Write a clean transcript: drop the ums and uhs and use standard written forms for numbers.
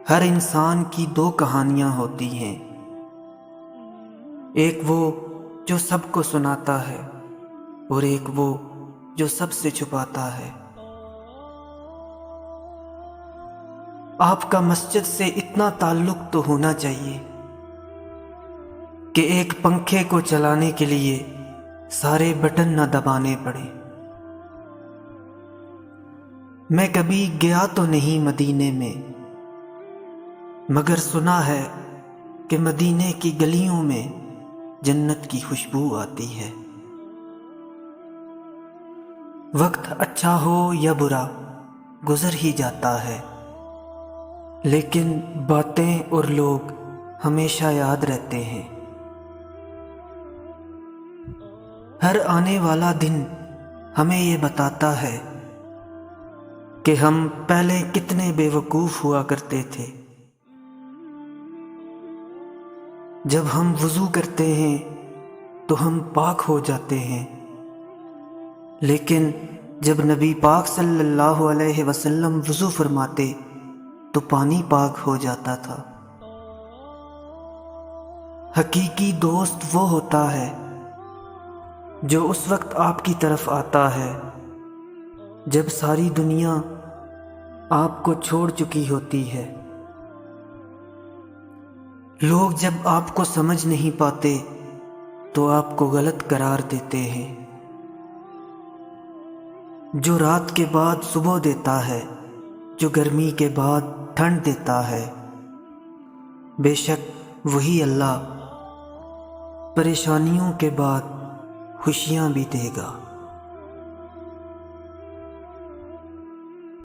ہر انسان کی دو کہانیاں ہوتی ہیں، ایک وہ جو سب کو سناتا ہے اور ایک وہ جو سب سے چھپاتا ہے۔ آپ کا مسجد سے اتنا تعلق تو ہونا چاہیے کہ ایک پنکھے کو چلانے کے لیے سارے بٹن نہ دبانے پڑے۔ میں کبھی گیا تو نہیں مدینے میں، مگر سنا ہے کہ مدینے کی گلیوں میں جنت کی خوشبو آتی ہے۔ وقت اچھا ہو یا برا گزر ہی جاتا ہے، لیکن باتیں اور لوگ ہمیشہ یاد رہتے ہیں۔ ہر آنے والا دن ہمیں یہ بتاتا ہے کہ ہم پہلے کتنے بے وقوف ہوا کرتے تھے۔ جب ہم وضو کرتے ہیں تو ہم پاک ہو جاتے ہیں، لیکن جب نبی پاک صلی اللہ علیہ وسلم وضو فرماتے تو پانی پاک ہو جاتا تھا۔ حقیقی دوست وہ ہوتا ہے جو اس وقت آپ کی طرف آتا ہے جب ساری دنیا آپ کو چھوڑ چکی ہوتی ہے۔ لوگ جب آپ کو سمجھ نہیں پاتے تو آپ کو غلط قرار دیتے ہیں۔ جو رات کے بعد صبح دیتا ہے، جو گرمی کے بعد ٹھنڈ دیتا ہے، بے شک وہی اللہ پریشانیوں کے بعد خوشیاں بھی دے گا۔